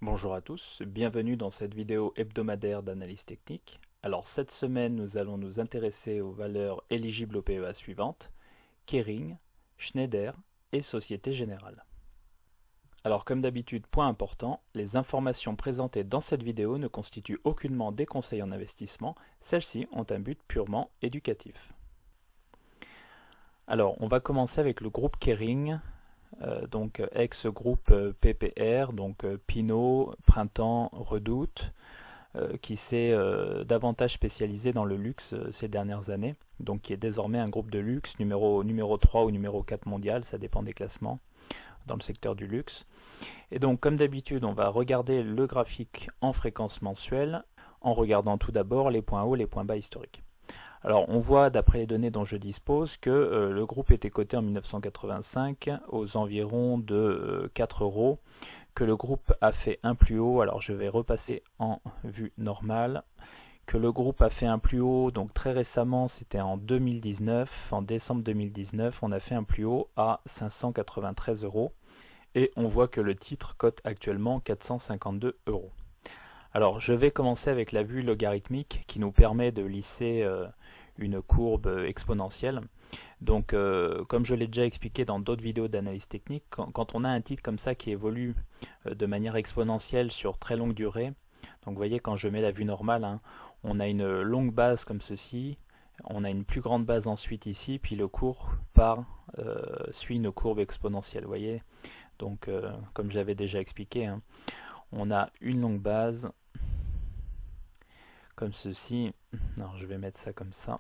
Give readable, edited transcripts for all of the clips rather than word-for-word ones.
Bonjour à tous, bienvenue dans cette vidéo hebdomadaire d'analyse technique. Alors cette semaine, nous allons nous intéresser aux valeurs éligibles au PEA suivantes: Kering, Schneider et Société Générale. Alors comme d'habitude, point important, les informations présentées dans cette vidéo ne constituent aucunement des conseils en investissement, celles-ci ont un but purement éducatif. Alors on va commencer avec le groupe Kering, donc ex-groupe PPR, donc Pinot, Printemps, Redoute, qui s'est davantage spécialisé dans le luxe ces dernières années, donc qui est désormais un groupe de luxe, numéro 3 ou numéro 4 mondial, ça dépend des classements, dans le secteur du luxe. Et donc comme d'habitude, on va regarder le graphique en fréquence mensuelle, en regardant tout d'abord les points hauts, les points bas historiques. Alors on voit d'après les données dont je dispose que le groupe était coté en 1985 aux environs de 4 euros, que le groupe a fait un plus haut, alors je vais repasser en vue normale, que le groupe a fait un plus haut, donc très récemment c'était en 2019, en décembre 2019, on a fait un plus haut à 593 euros et on voit que le titre cote actuellement 452 euros. Alors je vais commencer avec la vue logarithmique qui nous permet de lisser une courbe exponentielle. Donc comme je l'ai déjà expliqué dans d'autres vidéos d'analyse technique, quand on a un titre comme ça qui évolue de manière exponentielle sur très longue durée, donc vous voyez quand je mets la vue normale, hein, on a une longue base comme ceci, on a une plus grande base ensuite ici, puis le cours suit une courbe exponentielle, vous voyez. Donc comme j'avais déjà expliqué, hein, on a une longue base comme ceci. Alors je vais mettre ça comme ça.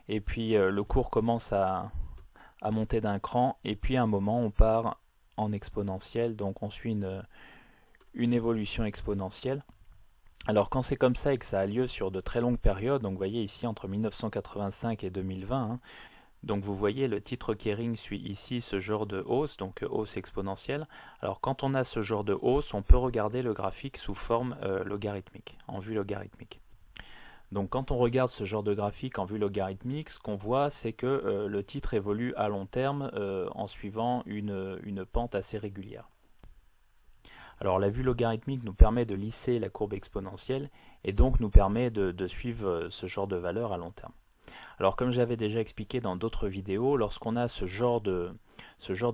Et puis le cours commence à monter d'un cran, et puis à un moment on part en exponentielle, donc on suit une évolution exponentielle. Alors quand c'est comme ça et que ça a lieu sur de très longues périodes, donc vous voyez ici entre 1985 et 2020, hein, donc vous voyez le titre Kering suit ici ce genre de hausse, donc hausse exponentielle. Alors quand on a ce genre de hausse, on peut regarder le graphique sous forme logarithmique, en vue logarithmique. Donc quand on regarde ce genre de graphique en vue logarithmique, ce qu'on voit c'est que le titre évolue à long terme en suivant une pente assez régulière. Alors la vue logarithmique nous permet de lisser la courbe exponentielle et donc nous permet de suivre ce genre de valeur à long terme. Alors comme j'avais déjà expliqué dans d'autres vidéos, lorsqu'on a ce genre de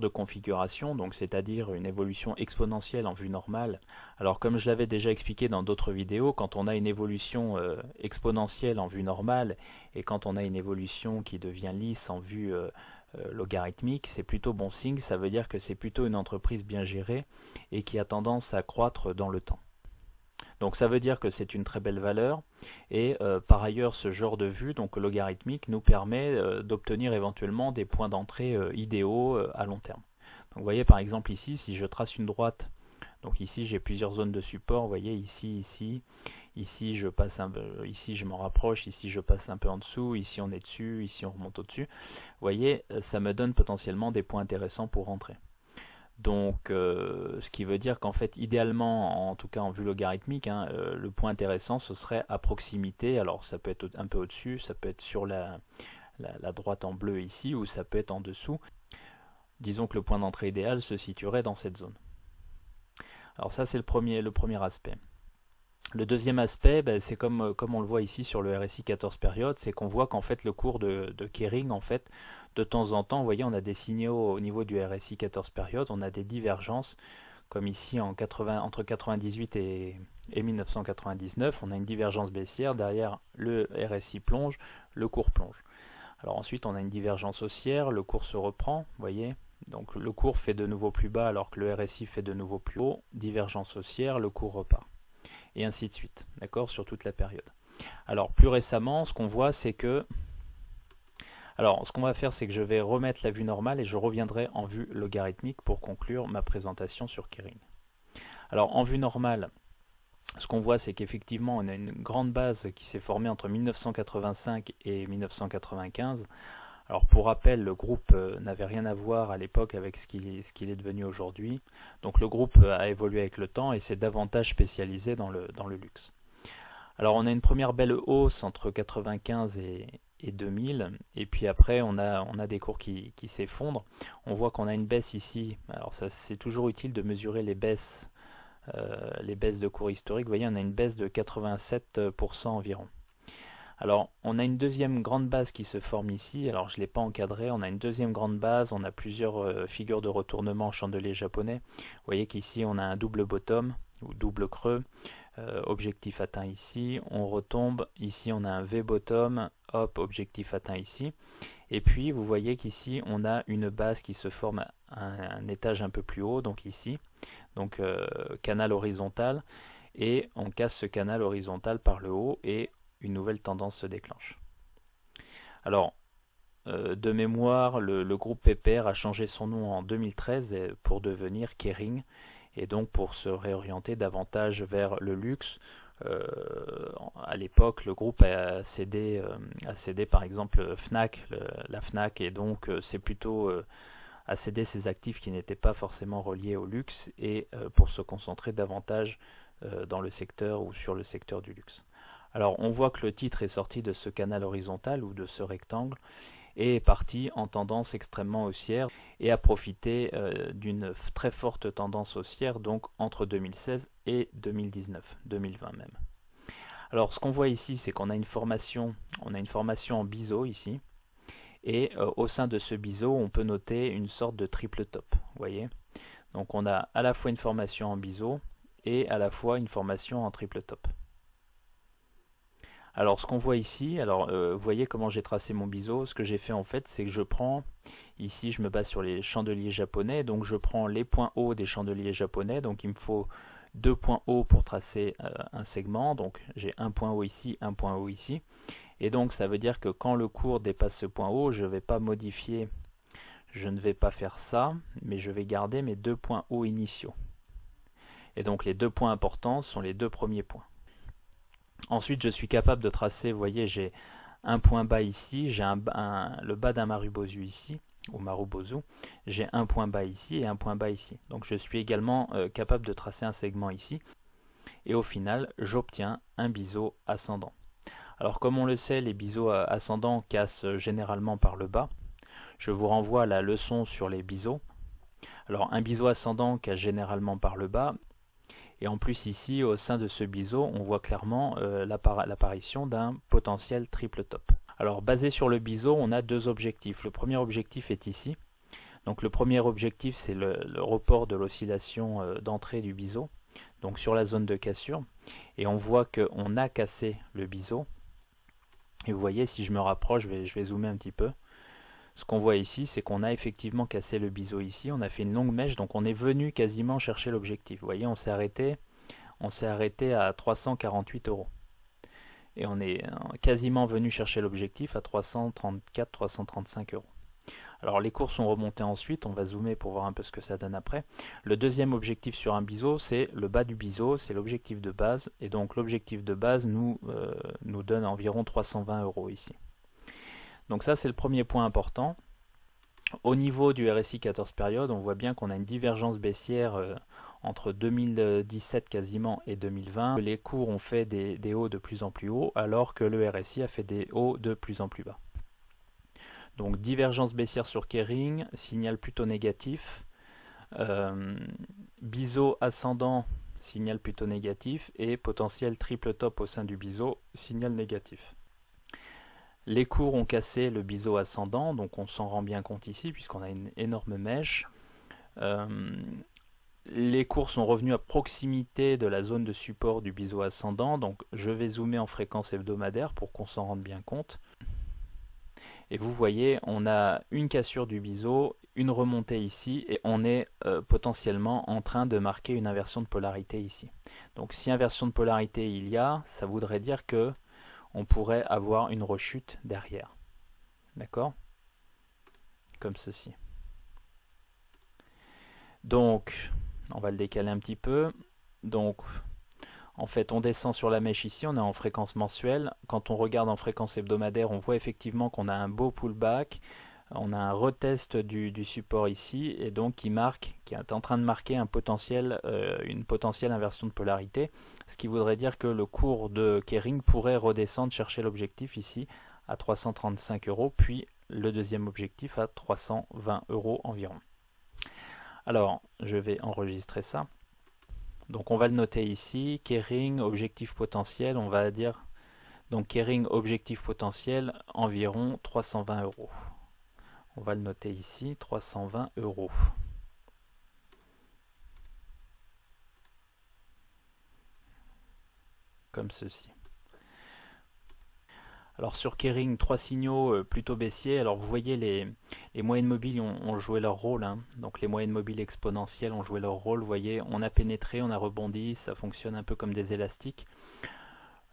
configuration, donc c'est-à-dire une évolution exponentielle en vue normale, alors comme je l'avais déjà expliqué dans d'autres vidéos, quand on a une évolution exponentielle en vue normale et quand on a une évolution qui devient lisse en vue logarithmique, c'est plutôt bon signe, ça veut dire que c'est plutôt une entreprise bien gérée et qui a tendance à croître dans le temps. Donc ça veut dire que c'est une très belle valeur et par ailleurs ce genre de vue donc logarithmique nous permet d'obtenir éventuellement des points d'entrée idéaux à long terme. Donc vous voyez par exemple ici si je trace une droite, donc ici j'ai plusieurs zones de support, vous voyez ici je passe ici je m'en rapproche, ici je passe un peu en dessous, ici on est dessus, ici on remonte au-dessus. Vous voyez ça me donne potentiellement des points intéressants pour rentrer. Donc ce qui veut dire qu'en fait idéalement, en tout cas en vue logarithmique, hein, le point intéressant ce serait à proximité, alors ça peut être un peu au-dessus, ça peut être sur la droite en bleu ici, ou ça peut être en dessous. Disons que le point d'entrée idéal se situerait dans cette zone. Alors ça c'est le premier aspect. Le deuxième aspect, ben, c'est comme on le voit ici sur le RSI 14 périodes, c'est qu'on voit qu'en fait le cours de Kering, en fait, de temps en temps, vous voyez, on a des signaux au niveau du RSI 14 périodes, on a des divergences, comme ici entre 98 et 1999, on a une divergence baissière, derrière le RSI plonge, le cours plonge. Alors ensuite, on a une divergence haussière, le cours se reprend, vous voyez, donc le cours fait de nouveau plus bas alors que le RSI fait de nouveau plus haut, divergence haussière, le cours repart. Et ainsi de suite, d'accord, sur toute la période. Alors plus récemment, ce qu'on voit, c'est que... Alors ce qu'on va faire, c'est que je vais remettre la vue normale et je reviendrai en vue logarithmique pour conclure ma présentation sur Kering. Alors en vue normale, ce qu'on voit, c'est qu'effectivement, on a une grande base qui s'est formée entre 1985 et 1995. Alors pour rappel, le groupe n'avait rien à voir à l'époque avec ce qu'il est devenu aujourd'hui. Donc le groupe a évolué avec le temps et s'est davantage spécialisé dans le luxe. Alors on a une première belle hausse entre 95 et 2000, et puis après on a des cours qui s'effondrent. On voit qu'on a une baisse ici. Alors ça c'est toujours utile de mesurer les baisses les baisses de cours historiques, vous voyez on a une baisse de 87% environ. Alors on a une deuxième grande base qui se forme ici, alors je ne l'ai pas encadré, on a une deuxième grande base, on a plusieurs figures de retournement chandelier japonais. Vous voyez qu'ici on a un double bottom ou double creux, objectif atteint ici, on retombe, ici on a un V bottom, hop, objectif atteint ici. Et puis vous voyez qu'ici on a une base qui se forme à un étage un peu plus haut, donc ici, donc canal horizontal, et on casse ce canal horizontal par le haut et une nouvelle tendance se déclenche. Alors de mémoire, le groupe PPR a changé son nom en 2013 pour devenir Kering et donc pour se réorienter davantage vers le luxe. À l'époque, le groupe a cédé par exemple Fnac, la Fnac, et donc c'est plutôt a cédé ses actifs qui n'étaient pas forcément reliés au luxe et pour se concentrer davantage dans le secteur ou sur le secteur du luxe. Alors on voit que le titre est sorti de ce canal horizontal ou de ce rectangle et est parti en tendance extrêmement haussière et a profité d'une très forte tendance haussière donc entre 2016 et 2019, 2020 même. Alors ce qu'on voit ici, c'est qu'on a une formation en biseau ici, et au sein de ce biseau, on peut noter une sorte de triple top, vous voyez. Donc on a à la fois une formation en biseau et à la fois une formation en triple top. Alors ce qu'on voit ici, vous voyez comment j'ai tracé mon biseau. Ce que j'ai fait en fait, c'est que je prends, ici je me base sur les chandeliers japonais, donc je prends les points hauts des chandeliers japonais, donc il me faut 2 points hauts pour tracer un segment, donc j'ai un point haut ici, un point haut ici, et donc ça veut dire que quand le cours dépasse ce point haut, je ne vais pas modifier, je ne vais pas faire ça, mais je vais garder mes 2 points hauts initiaux. Et donc les 2 points importants sont les 2 premiers points. Ensuite, je suis capable de tracer, vous voyez, j'ai un point bas ici, j'ai le bas d'un Marubozu ici, ou Marubozu, j'ai un point bas ici et un point bas ici. Donc je suis également capable de tracer un segment ici, et au final, j'obtiens un biseau ascendant. Alors comme on le sait, les biseaux ascendants cassent généralement par le bas. Je vous renvoie à la leçon sur les biseaux. Alors un biseau ascendant casse généralement par le bas. Et en plus ici, au sein de ce biseau, on voit clairement l'apparition d'un potentiel triple top. Alors basé sur le biseau, on a deux objectifs. Le premier objectif est ici. Donc le premier objectif, c'est le report de l'oscillation d'entrée du biseau, donc sur la zone de cassure. Et on voit qu'on a cassé le biseau. Et vous voyez, si je me rapproche, je vais zoomer un petit peu. Ce qu'on voit ici, c'est qu'on a effectivement cassé le biseau ici, on a fait une longue mèche, donc on est venu quasiment chercher l'objectif. Vous voyez, on s'est arrêté à 348 €. Et on est quasiment venu chercher l'objectif à 334, 335 €. Alors les cours sont remontés ensuite, on va zoomer pour voir un peu ce que ça donne après. Le deuxième objectif sur un biseau, c'est le bas du biseau, c'est l'objectif de base, et donc l'objectif de base nous donne environ 320 € ici. Donc ça c'est le premier point important. Au niveau du RSI 14 périodes, on voit bien qu'on a une divergence baissière entre 2017 quasiment et 2020. Les cours ont fait des hauts de plus en plus hauts alors que le RSI a fait des hauts de plus en plus bas. Donc divergence baissière sur Kering, signal plutôt négatif. Biseau ascendant, signal plutôt négatif. Et potentiel triple top au sein du biseau, signal négatif. Les cours ont cassé le biseau ascendant, donc on s'en rend bien compte ici puisqu'on a une énorme mèche. Les cours sont revenus à proximité de la zone de support du biseau ascendant, donc je vais zoomer en fréquence hebdomadaire pour qu'on s'en rende bien compte. Et vous voyez, on a une cassure du biseau, une remontée ici, et on est potentiellement en train de marquer une inversion de polarité ici. Donc si inversion de polarité il y a, ça voudrait dire que on pourrait avoir une rechute derrière. D'accord? Comme ceci. Donc, on va le décaler un petit peu. Donc, en fait, on descend sur la mèche ici, on est en fréquence mensuelle. Quand on regarde en fréquence hebdomadaire, on voit effectivement qu'on a un beau pullback. On a un retest du support ici, et donc qui est en train de marquer une potentielle inversion de polarité, ce qui voudrait dire que le cours de Kering pourrait redescendre chercher l'objectif ici à 335 €, puis le deuxième objectif à 320 € environ. Alors, je vais enregistrer ça. Donc on va le noter ici, Kering, objectif potentiel, on va dire, donc Kering, objectif potentiel, environ 320 euros. On va le noter ici, 320 euros. Comme ceci. Alors sur Kering, 3 signaux plutôt baissiers. Alors vous voyez les moyennes mobiles ont joué leur rôle. Hein. Donc les moyennes mobiles exponentielles ont joué leur rôle. Vous voyez, on a pénétré, on a rebondi, ça fonctionne un peu comme des élastiques.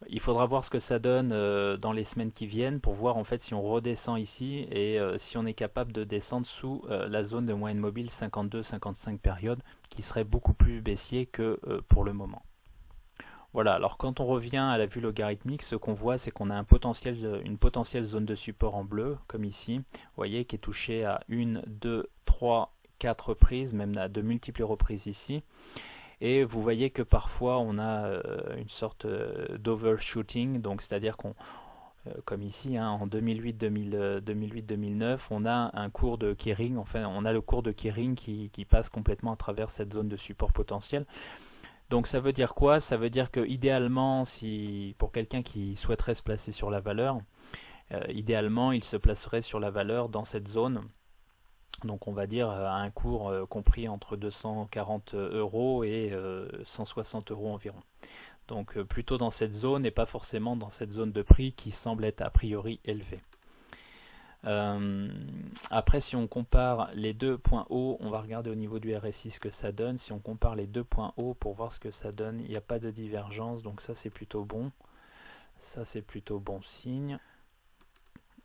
Il faudra voir ce que ça donne dans les semaines qui viennent pour voir en fait si on redescend ici et si on est capable de descendre sous la zone de moyenne mobile 52-55 périodes qui serait beaucoup plus baissier que pour le moment. Voilà, alors quand on revient à la vue logarithmique, ce qu'on voit, c'est qu'on a une potentielle zone de support en bleu, comme ici, vous voyez, qui est touchée à 1, 2, 3, 4 reprises, même à de multiples reprises ici. Et vous voyez que parfois on a une sorte d'overshooting, donc c'est-à-dire qu'on, comme ici, hein, en 2008-2009, on a un cours de Kering, enfin on a le cours de Kering qui passe complètement à travers cette zone de support potentiel. Donc ça veut dire quoi? Ça veut dire que idéalement, si pour quelqu'un qui souhaiterait se placer sur la valeur, idéalement il se placerait sur la valeur dans cette zone. Donc on va dire à un cours compris entre 240 euros et 160 euros environ. Donc plutôt dans cette zone et pas forcément dans cette zone de prix qui semble être a priori élevée. Après, si on compare les deux points hauts, on va regarder au niveau du RSI ce que ça donne. Si on compare les deux points hauts pour voir ce que ça donne, il n'y a pas de divergence, donc ça c'est plutôt bon. Ça c'est plutôt bon signe.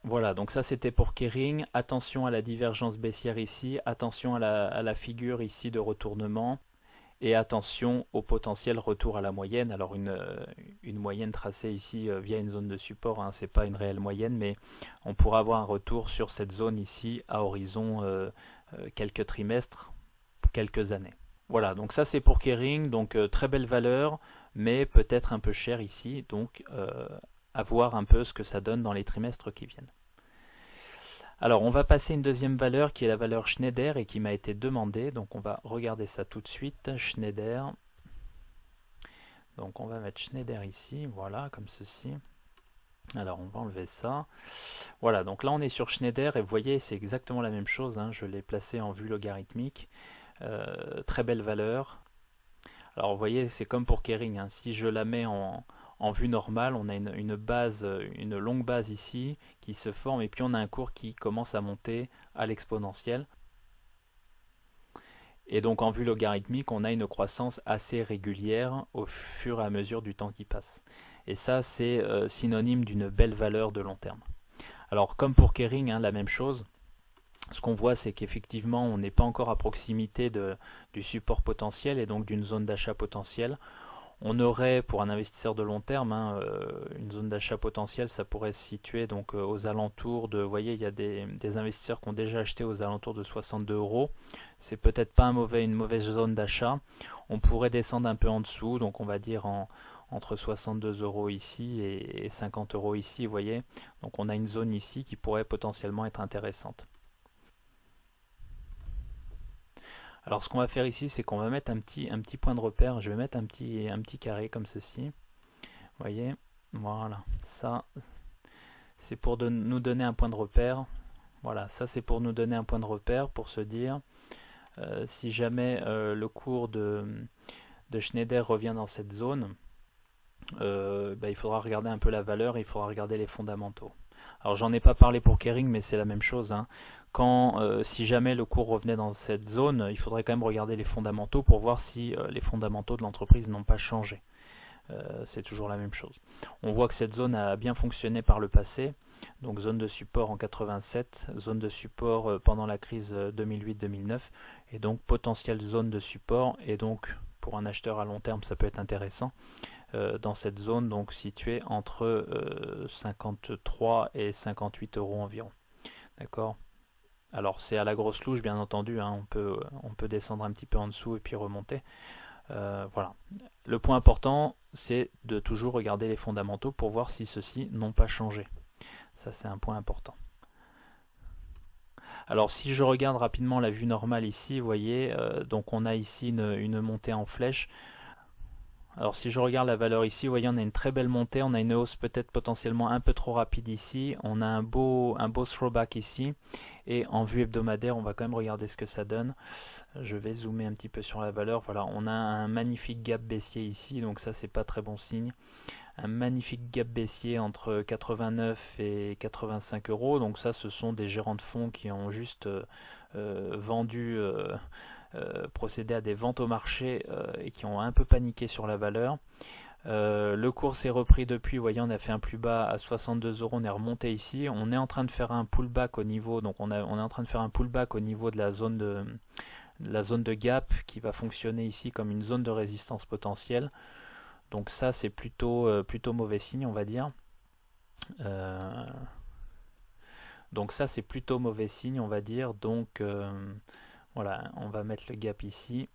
Voilà, donc ça c'était pour Kering. Attention à la divergence baissière ici, attention à la figure ici de retournement. Et attention au potentiel retour à la moyenne. Alors une moyenne tracée ici via une zone de support, hein, c'est pas une réelle moyenne, mais on pourra avoir un retour sur cette zone ici à horizon quelques trimestres, quelques années. Voilà, donc ça c'est pour Kering, donc très belle valeur, mais peut-être un peu cher ici, donc à voir un peu ce que ça donne dans les trimestres qui viennent. Alors on va passer une deuxième valeur qui est la valeur Schneider et qui m'a été demandée, donc on va regarder ça tout de suite, Schneider. Donc on va mettre Schneider ici, voilà, comme ceci. Alors on va enlever ça. Voilà, donc là on est sur Schneider et vous voyez c'est exactement la même chose, hein, je l'ai placé en vue logarithmique. Très belle valeur. Alors vous voyez c'est comme pour Kering, hein, si je la mets en vue normale, on a une base, une longue base ici qui se forme et puis on a un cours qui commence à monter à l'exponentielle. Et donc en vue logarithmique, on a une croissance assez régulière au fur et à mesure du temps qui passe. Et ça, c'est synonyme d'une belle valeur de long terme. Alors comme pour Kering, hein, la même chose. Ce qu'on voit, c'est qu'effectivement, on n'est pas encore à proximité du support potentiel et donc d'une zone d'achat potentielle. On aurait, pour un investisseur de long terme, hein, une zone d'achat potentielle, ça pourrait se situer donc, aux alentours de, vous voyez, il y a des investisseurs qui ont déjà acheté aux alentours de 62 euros. C'est peut-être pas une mauvaise zone d'achat. On pourrait descendre un peu en dessous, donc on va dire entre 62 euros ici et 50 euros ici, vous voyez. Donc on a une zone ici qui pourrait potentiellement être intéressante. Alors ce qu'on va faire ici, c'est qu'on va mettre un petit point de repère. Je vais mettre un petit carré comme ceci. Vous voyez, voilà, ça c'est pour nous donner un point de repère. Voilà, ça c'est pour nous donner un point de repère pour se dire si jamais le cours de Schneider revient dans cette zone, il faudra regarder un peu la valeur et il faudra regarder les fondamentaux. Alors j'en ai pas parlé pour Kering, mais c'est la même chose, hein. Si jamais le cours revenait dans cette zone, il faudrait quand même regarder les fondamentaux pour voir si les fondamentaux de l'entreprise n'ont pas changé. C'est toujours la même chose. On voit que cette zone a bien fonctionné par le passé. Donc zone de support en 87, zone de support pendant la crise 2008-2009, et donc potentielle zone de support, et donc pour un acheteur à long terme ça peut être intéressant dans cette zone donc située entre 53 et 58 euros environ. D'accord. Alors c'est à la grosse louche bien entendu, hein, on peut descendre un petit peu en dessous et puis remonter. Voilà. Le point important c'est de toujours regarder les fondamentaux pour voir si ceux-ci n'ont pas changé. Ça c'est un point important. Alors si je regarde rapidement la vue normale ici, vous voyez, donc on a ici une montée en flèche. Alors si je regarde la valeur ici, vous voyez on a une très belle montée, on a une hausse peut-être potentiellement un peu trop rapide ici, on a un beau throwback ici, et en vue hebdomadaire on va quand même regarder ce que ça donne. Je vais zoomer un petit peu sur la valeur, voilà, on a un magnifique gap baissier ici, donc ça c'est pas très bon signe. Un magnifique gap baissier entre 89 et 85 euros, donc ça ce sont des gérants de fonds qui ont juste vendu, procédé à des ventes au marché et qui ont un peu paniqué sur la valeur. Le cours s'est repris depuis, vous voyez on a fait un plus bas à 62 euros, on est remonté ici, on est en train de faire un pullback au niveau, donc on est en train de faire un pullback au niveau de la zone de gap qui va fonctionner ici comme une zone de résistance potentielle. Donc ça c'est plutôt mauvais signe on va dire. Donc ça c'est plutôt mauvais signe on va dire. Donc voilà, on va mettre le gap ici.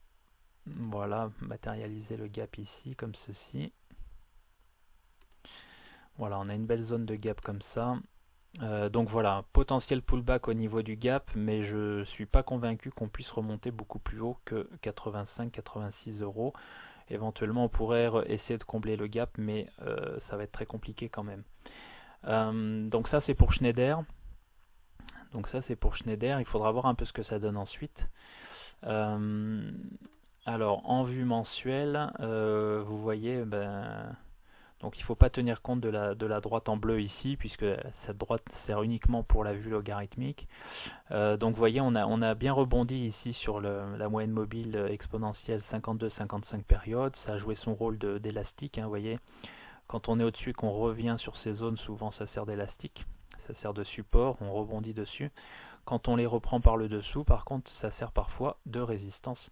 Voilà, matérialiser le gap ici comme ceci. Voilà, on a une belle zone de gap comme ça. Donc voilà, potentiel pullback au niveau du gap, mais je ne suis pas convaincu qu'on puisse remonter beaucoup plus haut que 85-86 euros. Éventuellement, on pourrait essayer de combler le gap, mais ça va être très compliqué quand même. Donc ça, c'est pour Schneider. Il faudra voir un peu ce que ça donne ensuite. Alors, en vue mensuelle, vous voyez, donc il ne faut pas tenir compte de la droite en bleu ici, puisque cette droite sert uniquement pour la vue logarithmique. Donc vous voyez, on a bien rebondi ici sur la moyenne mobile exponentielle 52-55 périodes. Ça a joué son rôle d'élastique, hein, vous voyez. Quand on est au-dessus et qu'on revient sur ces zones, souvent ça sert d'élastique. Ça sert de support, on rebondit dessus. Quand on les reprend par le dessous, par contre, ça sert parfois de résistance.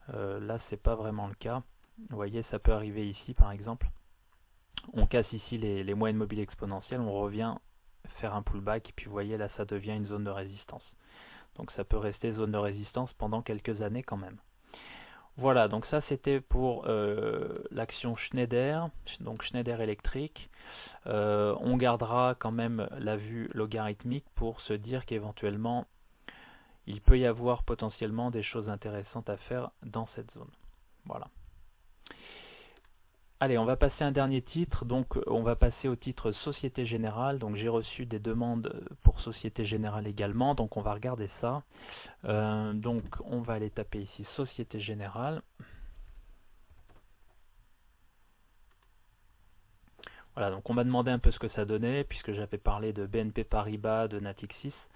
Là, c'est pas vraiment le cas. Vous voyez, ça peut arriver ici, par exemple. On casse ici les moyennes mobiles exponentielles, on revient faire un pullback, et puis vous voyez, là, ça devient une zone de résistance. Donc ça peut rester zone de résistance pendant quelques années quand même. Voilà, donc ça c'était pour l'action Schneider, donc Schneider Electric. On gardera quand même la vue logarithmique pour se dire qu'éventuellement il peut y avoir potentiellement des choses intéressantes à faire dans cette zone. Voilà. Allez, on va passer à un dernier titre, donc on va passer au titre Société Générale. Donc j'ai reçu des demandes pour Société Générale également, donc on va regarder ça. Donc on va aller taper ici Société Générale. Voilà, donc on m'a demandé un peu ce que ça donnait, puisque j'avais parlé de BNP Paribas, de Natixis,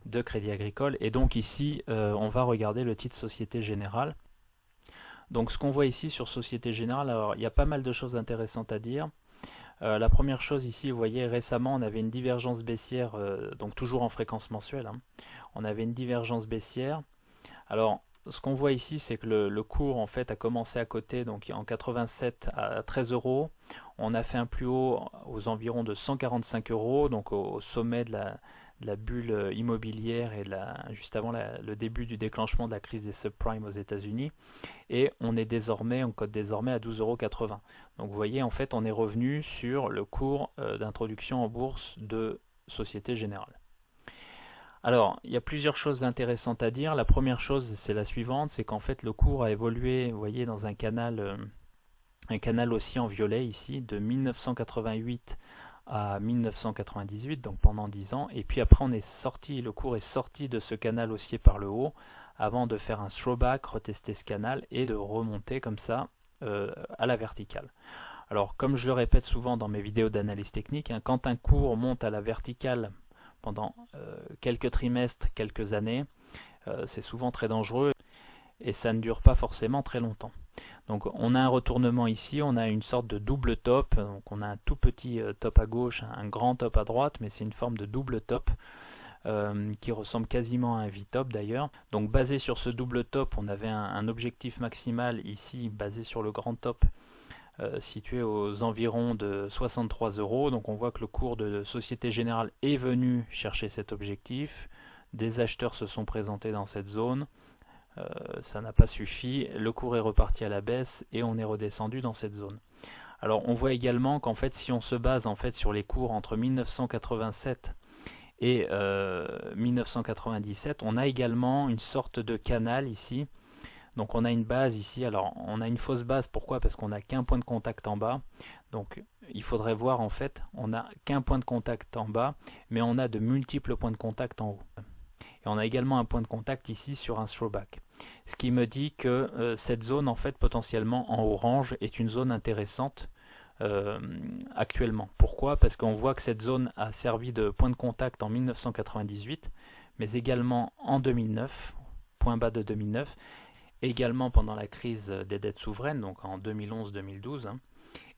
de Crédit Agricole, et donc ici on va regarder le titre Société Générale. Donc ce qu'on voit ici sur Société Générale, alors il y a pas mal de choses intéressantes à dire. La première chose ici, vous voyez, récemment on avait une divergence baissière, donc toujours en fréquence mensuelle, hein. On avait une divergence baissière. Alors ce qu'on voit ici, c'est que le cours en fait a commencé à coter, donc en 87 à 13 euros. On a fait un plus haut aux environs de 145 euros, donc au sommet de la bulle immobilière et juste avant le début du déclenchement de la crise des subprimes aux États-Unis. Et on cote désormais à 12,80 euros. Donc vous voyez, en fait, on est revenu sur le cours d'introduction en bourse de Société Générale. Alors, il y a plusieurs choses intéressantes à dire. La première chose, c'est la suivante, c'est qu'en fait, le cours a évolué, vous voyez, dans un canal haussier en violet ici, de 1988 à 1998, donc pendant 10 ans. Et puis après, le cours est sorti de ce canal haussier par le haut, avant de faire un throwback, retester ce canal et de remonter comme ça à la verticale. Alors, comme je le répète souvent dans mes vidéos d'analyse technique, hein, quand un cours monte à la verticale pendant quelques trimestres, quelques années, c'est souvent très dangereux et ça ne dure pas forcément très longtemps. Donc on a un retournement ici, on a une sorte de double top, donc on a un tout petit top à gauche, un grand top à droite, mais c'est une forme de double top qui ressemble quasiment à un V-top d'ailleurs. Donc basé sur ce double top, on avait un objectif maximal ici basé sur le grand top, situé aux environs de 63 euros. Donc on voit que le cours de Société Générale est venu chercher cet objectif. Des acheteurs se sont présentés dans cette zone. Ça n'a pas suffi. Le cours est reparti à la baisse et on est redescendu dans cette zone. Alors on voit également qu'en fait si on se base en fait sur les cours entre 1987 et 1997, on a également une sorte de canal ici. Donc on a une base ici, alors on a une fausse base, pourquoi? Parce qu'on n'a qu'un point de contact en bas, donc il faudrait voir en fait, on n'a qu'un point de contact en bas, mais on a de multiples points de contact en haut. Et on a également un point de contact ici sur un throwback. Ce qui me dit que cette zone en fait potentiellement en orange est une zone intéressante actuellement. Pourquoi? Parce qu'on voit que cette zone a servi de point de contact en 1998, mais également en 2009, point bas de 2009, également pendant la crise des dettes souveraines, donc en 2011-2012, hein,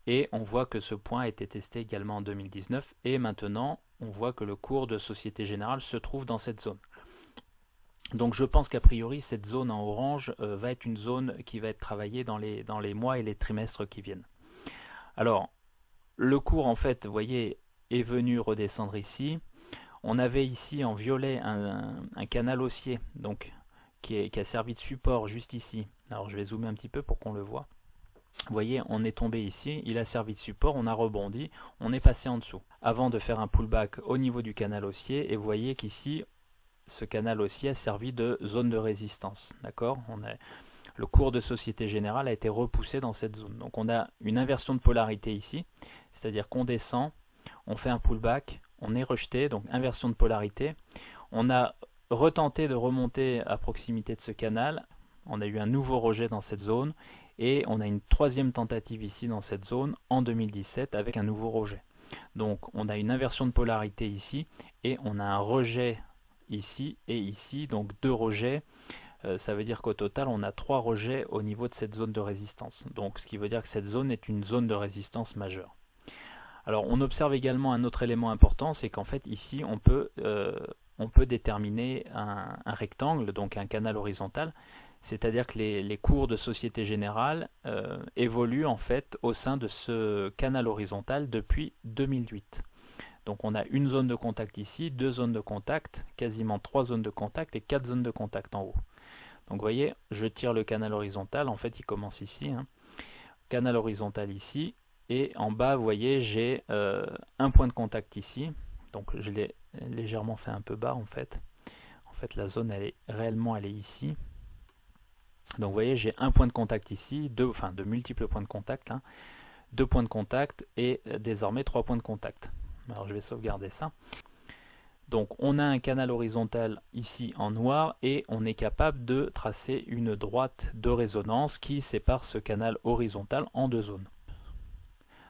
et on voit que ce point a été testé également en 2019, et maintenant on voit que le cours de Société Générale se trouve dans cette zone. Donc je pense qu'a priori cette zone en orange va être une zone qui va être travaillée dans les mois et les trimestres qui viennent. Alors le cours en fait, vous voyez, est venu redescendre ici. On avait ici en violet un canal haussier, donc qui a servi de support juste ici. Alors je vais zoomer un petit peu pour qu'on le voit. Vous voyez, on est tombé ici, il a servi de support, on a rebondi, on est passé en dessous, avant de faire un pullback au niveau du canal haussier, et vous voyez qu'ici, ce canal haussier a servi de zone de résistance, d'accord? Le cours de Société Générale a été repoussé dans cette zone. Donc on a une inversion de polarité ici, c'est-à-dire qu'on descend, on fait un pullback, on est rejeté, donc inversion de polarité. On a retenté de remonter à proximité de ce canal, on a eu un nouveau rejet dans cette zone, et on a une troisième tentative ici dans cette zone en 2017 avec un nouveau rejet. Donc on a une inversion de polarité ici, et on a un rejet ici et ici, donc deux rejets. Ça veut dire qu'au total on a 3 rejets au niveau de cette zone de résistance. Donc ce qui veut dire que cette zone est une zone de résistance majeure. Alors on observe également un autre élément important, c'est qu'en fait ici on peut déterminer un rectangle, donc un canal horizontal, c'est-à-dire que les cours de Société Générale évoluent en fait au sein de ce canal horizontal depuis 2008. Donc on a une zone de contact ici, 2 zones de contact, quasiment 3 zones de contact et 4 zones de contact en haut. Donc vous voyez, je tire le canal horizontal, en fait il commence ici, hein. Canal horizontal ici, et en bas vous voyez j'ai un point de contact ici, donc je l'ai légèrement fait un peu bas en fait. En fait la zone elle est ici. Donc vous voyez j'ai un point de contact ici, de multiples points de contact, hein, 2 points de contact et désormais 3 points de contact. Alors je vais sauvegarder ça. Donc on a un canal horizontal ici en noir et on est capable de tracer une droite de résonance qui sépare ce canal horizontal en 2 zones.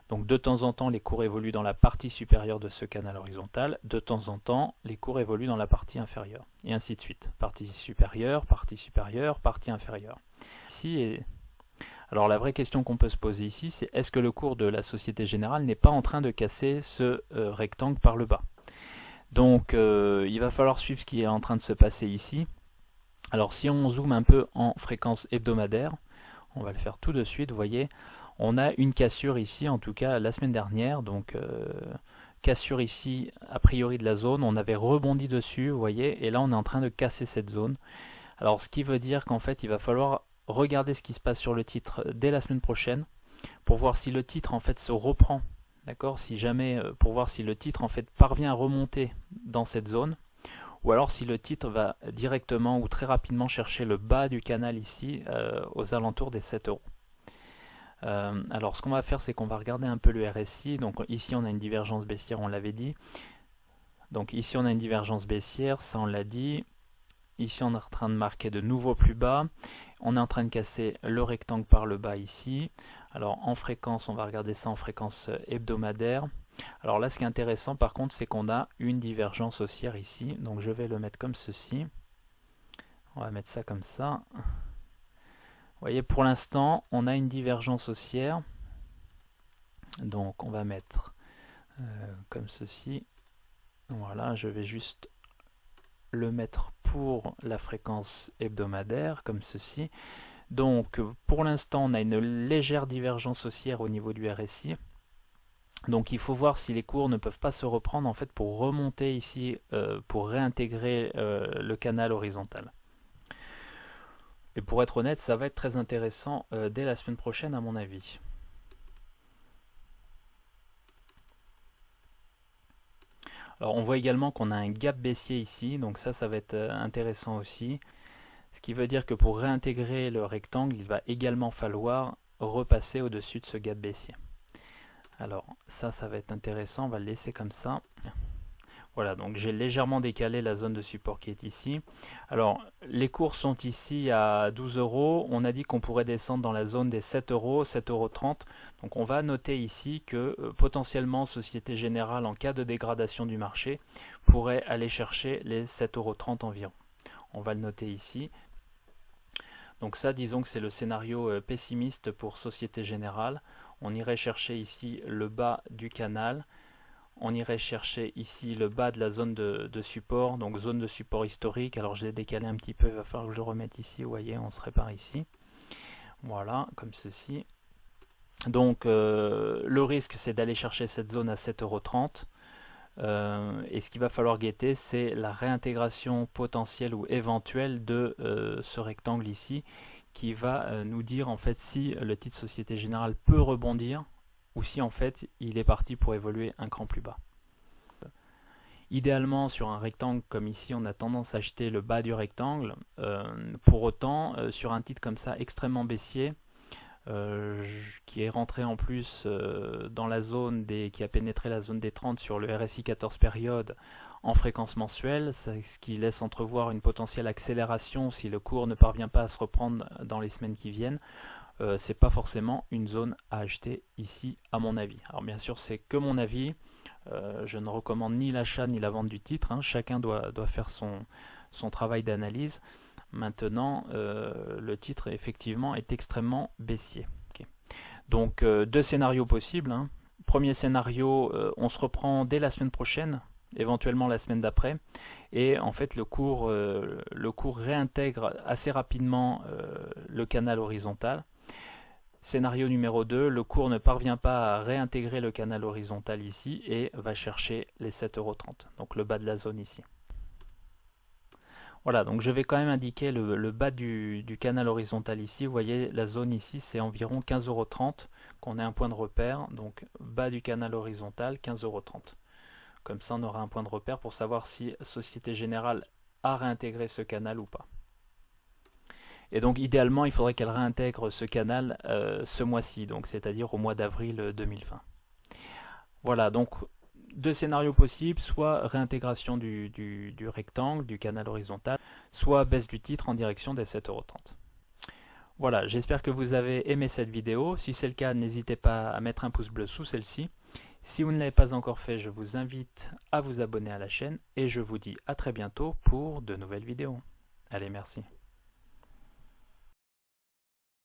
Donc de temps en temps les cours évoluent dans la partie supérieure de ce canal horizontal, de temps en temps les cours évoluent dans la partie inférieure, et ainsi de suite. Partie supérieure, partie inférieure. Ici, alors la vraie question qu'on peut se poser ici, c'est est-ce que le cours de la Société Générale n'est pas en train de casser ce rectangle par le bas? Donc il va falloir suivre ce qui est en train de se passer ici. Alors si on zoome un peu en fréquence hebdomadaire, on va le faire tout de suite, vous voyez, on a une cassure ici, en tout cas la semaine dernière, donc cassure ici a priori de la zone, on avait rebondi dessus, vous voyez, et là on est en train de casser cette zone. Alors ce qui veut dire qu'en fait il va falloir regarder ce qui se passe sur le titre dès la semaine prochaine, pour voir si le titre en fait se reprend. D'accord, si jamais, pour voir si le titre en fait parvient à remonter dans cette zone, ou alors si le titre va directement ou très rapidement chercher le bas du canal ici, aux alentours des 7 euros. Alors ce qu'on va faire, c'est qu'on va regarder un peu le RSI. Donc ici on a une divergence baissière, on l'avait dit. Donc ici on a une divergence baissière, ça on l'a dit. Ici on est en train de marquer de nouveau plus bas. On est en train de casser le rectangle par le bas ici. Alors en fréquence, on va regarder ça en fréquence hebdomadaire. Alors là ce qui est intéressant par contre, c'est qu'on a une divergence haussière ici. Donc je vais le mettre comme ceci. On va mettre ça comme ça. Vous voyez, pour l'instant, on a une divergence haussière. Donc on va mettre comme ceci. Voilà, je vais juste le mettre pour la fréquence hebdomadaire, comme ceci. Donc pour l'instant, on a une légère divergence haussière au niveau du RSI. Donc il faut voir si les cours ne peuvent pas se reprendre en fait pour remonter ici, pour réintégrer le canal horizontal. Et pour être honnête, ça va être très intéressant dès la semaine prochaine à mon avis. Alors on voit également qu'on a un gap baissier ici, donc ça va être intéressant aussi. Ce qui veut dire que pour réintégrer le rectangle, il va également falloir repasser au-dessus de ce gap baissier. Alors ça va être intéressant, on va le laisser comme ça. Voilà, donc j'ai légèrement décalé la zone de support qui est ici. Alors, les cours sont ici à 12 €. On a dit qu'on pourrait descendre dans la zone des 7 €, 7,30 €. Donc on va noter ici que potentiellement Société Générale, en cas de dégradation du marché, pourrait aller chercher les 7,30 € environ. On va le noter ici. Donc ça, disons que c'est le scénario pessimiste pour Société Générale. On irait chercher ici le bas du canal. On irait chercher ici le bas de la zone de support, donc zone de support historique. Alors je l'ai décalé un petit peu, il va falloir que je le remette ici, vous voyez, on serait par ici. Voilà, comme ceci. Donc le risque, c'est d'aller chercher cette zone à 7,30 €. Et ce qu'il va falloir guetter, c'est la réintégration potentielle ou éventuelle de ce rectangle ici, qui va nous dire en fait si le titre Société Générale peut rebondir, ou si en fait il est parti pour évoluer un cran plus bas. Idéalement, sur un rectangle comme ici, on a tendance à acheter le bas du rectangle. Pour autant, sur un titre comme ça, extrêmement baissier, qui est rentré en plus dans la zone qui a pénétré la zone des 30 sur le RSI 14 périodes en fréquence mensuelle, ce qui laisse entrevoir une potentielle accélération si le cours ne parvient pas à se reprendre dans les semaines qui viennent. C'est pas forcément une zone à acheter ici à mon avis. Alors bien sûr c'est que mon avis, je ne recommande ni l'achat ni la vente du titre, hein. Chacun doit faire son travail d'analyse. Maintenant le titre effectivement est extrêmement baissier. Okay. Donc deux scénarios possibles, hein. Premier scénario, on se reprend dès la semaine prochaine, éventuellement la semaine d'après, et en fait le cours réintègre assez rapidement le canal horizontal. Scénario numéro 2, le cours ne parvient pas à réintégrer le canal horizontal ici et va chercher les 7,30 €, donc le bas de la zone ici. Voilà, donc je vais quand même indiquer le bas du canal horizontal ici. Vous voyez, la zone ici, c'est environ 15,30 € qu'on ait un point de repère. Donc bas du canal horizontal, 15,30 €. Comme ça, on aura un point de repère pour savoir si Société Générale a réintégré ce canal ou pas. Et donc idéalement, il faudrait qu'elle réintègre ce canal ce mois-ci, donc c'est-à-dire au mois d'avril 2020. Voilà, donc deux scénarios possibles, soit réintégration du rectangle, du canal horizontal, soit baisse du titre en direction des 7,30 €. Voilà, j'espère que vous avez aimé cette vidéo. Si c'est le cas, n'hésitez pas à mettre un pouce bleu sous celle-ci. Si vous ne l'avez pas encore fait, je vous invite à vous abonner à la chaîne et je vous dis à très bientôt pour de nouvelles vidéos. Allez, merci.